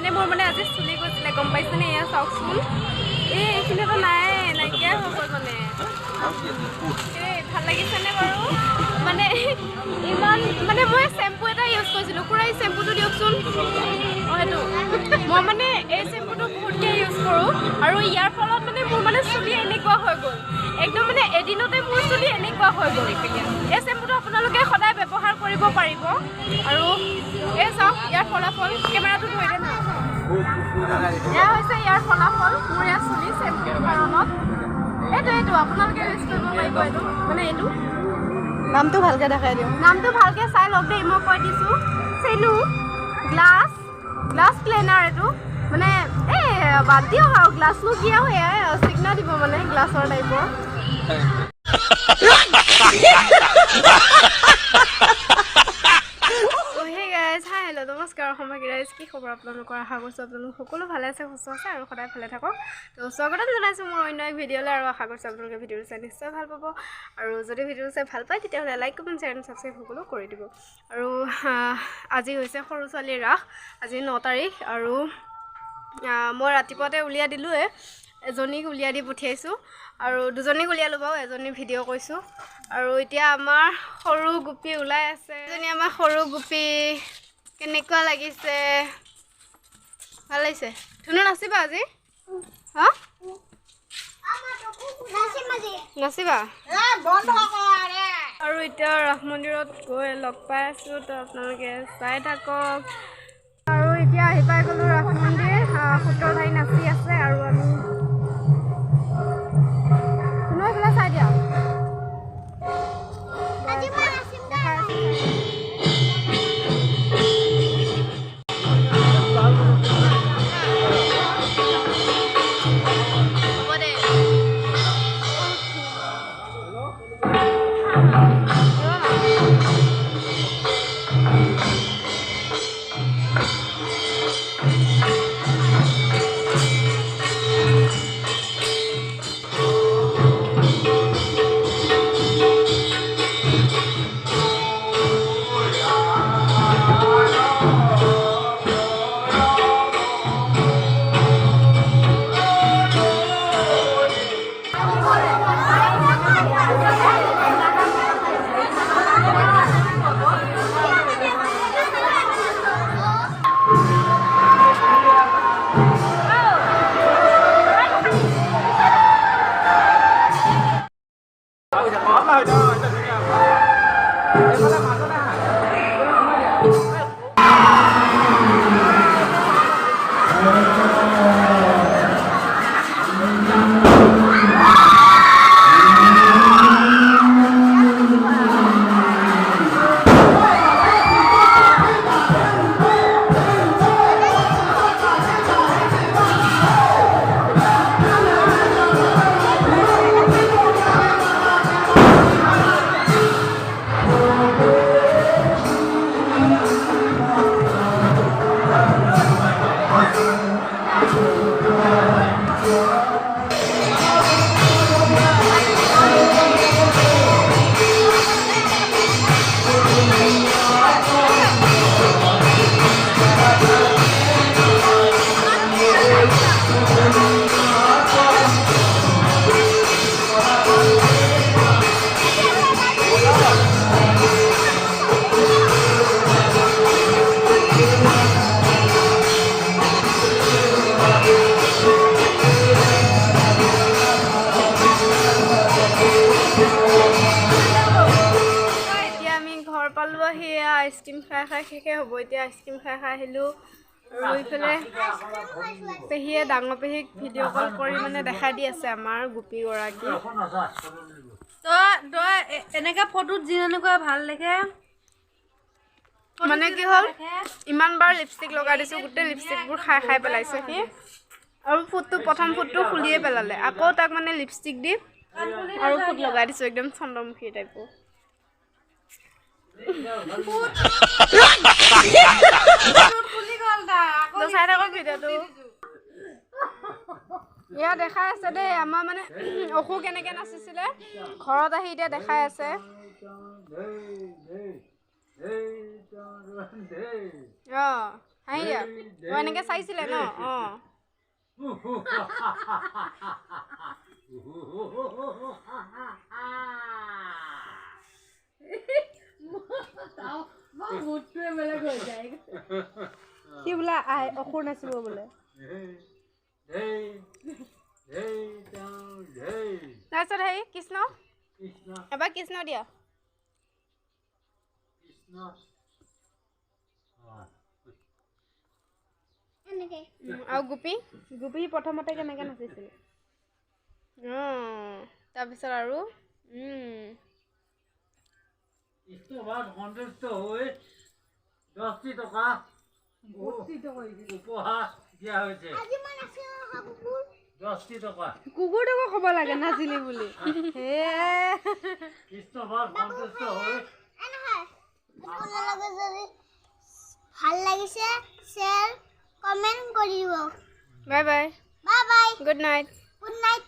মানে মোৰ মানে আজি চুলি গৈছিলে গম পাইছেনে এয়া চাওকচোন এইখিনিতো নাই নাইকিয়া হৈ গ'ল মানে ভাল লাগিছেনে বাৰু মানে ইমান মানে মই চেম্পু এটা ইউজ কৰিছিলোঁ পুৰা এই চেম্পুটো দিয়কচোন অঁ সেইটো মই মানে এই চেম্পুটো বহুতকৈ ইউজ কৰোঁ আৰু ইয়াৰ ফলত মানে মোৰ মানে চুলি এনেকুৱা হৈ গ'ল একদম মানে এদিনতে মোৰ চুলি এনেকুৱা হৈ গ'ল এই চেম্পুটো আপোনালোকে সদায় ব্যৱহাৰ কৰিব পাৰিব আৰু এই চাওক ইয়াৰ ফলাফল কেমেৰাটো ধৰি দে না এয়া হৈছে ইয়াৰ ফলাফল মোৰ ইয়াৰ চুলি চেম্পুৰ কাৰণত এইটো আপোনালোকে ইউজ কৰিব পাৰিব এইটো মানে এইটো নামটো ভালকৈ দেখাই দিওঁ নামটো ভালকৈ চাই লওক দেই মই কৈ দিছোঁ চেনু গ্লাছ ক্লিনাৰ এইটো মানে এই বাদ দিয়ক আৰু গ্লাছনো কি আৰু এয়াই চিগনা দিব মানে গ্লাছৰ টাইপৰ হেল্ল' নমস্কাৰ অসমৰ ৰাইজ কি খবৰ আপোনালোকৰ আশা কৰিছোঁ আপোনালোক সকলো ভালে আছে সুস্থ আছে আৰু সদায় ভালে থাকক তো স্বাগতম জনাইছোঁ মোৰ অন্য এক ভিডিঅ'লৈ আৰু আশা কৰিছোঁ আপোনালোকে ভিডিঅ'টো চাই নিশ্চয় ভাল পাব আৰু যদি ভিডিঅ'টো চাই ভাল পায় তেতিয়াহ'লে like comment share and subscribe সকলো কৰি দিব আৰু আজি হৈছে সৰু ছোৱালীৰ ৰাস আজি 9 তাৰিখ আৰু মই ৰাতিপুৱাতে উলিয়াই দিলোঁৱে এজনীক উলিয়াই দি পঠিয়াইছোঁ আৰু দুজনীক উলিয়ালোঁ বাৰু এজনী ভিডিঅ' কৈছোঁ আৰু এতিয়া আমাৰ সৰু গোপী ওলাই আছে এজনী আমাৰ সৰু গোপী কেনেকুৱা লাগিছে ভাল লাগিছে ধুনু নাচিবা আজি হা নাচিবা আৰু এতিয়া ৰাস মন্দিৰত গৈ লগ পাই আছোঁ তো আপোনালোকে চাই থাকক আৰু এতিয়া আহি পাই গ'লোঁ ৰাস মন্দিৰ সূত্ৰধাৰী নাচি আছে আৰু আমি ধুনু এইফালে চাই দিয়া আইসক্ৰীম খাই শেষে হ'ব এতিয়া আইসক্ৰীম খাই আহিলোঁ আৰু ইফালে পেহীয়ে ডাঙৰ পেহীক ভিডিঅ' কল কৰি মানে দেখাই দি আছে আমাৰ গোপীগৰাকী তো এনেকৈ ফটোত যেনেকুৱা ভাল দেখে মানে কি হ'ল ইমান বাৰ লিপষ্টিক লগাই দিছোঁ গোটেই লিপষ্টিকবোৰ খাই পেলাইছে সি আৰু প্ৰথম ফুটটো খুলিয়ে পেলালে আকৌ তাক মানে লিপষ্টিক দি আৰু ফুট লগাই দিছোঁ একদম চন্দ্ৰমুখী টাইপৰ এয়া দেখাই আছে দেই আমাৰ মানে অসু কেনেকে নাচিছিলে ঘৰত আহি এতিয়া দেখাই আছে হাঁহি দিয়া মই এনেকৈ চাইছিলে ন অঁ সি বোলে অসুৰ নাচিব বোলে তাৰপিছত হেৰি কৃষ্ণ এবাৰ কৃষ্ণ দিয়া আৰু গোপী গোপী প্ৰথমতে কেনেকৈ নাচিছিলে অঁ তাৰপিছত আৰু সন্তুষ্ট হৈ 10টি টকা উপহাৰ দিয়া হৈছে 10টি টকা কুকুৰটোকো ক'ব লাগে নাচিলি বুলি কৃষ্ণ বৰ সন্তুষ্ট হৈ ভাল লাগিছে শ্বেয়াৰ কমেণ্ট কৰিব bye bye bye bye good night good night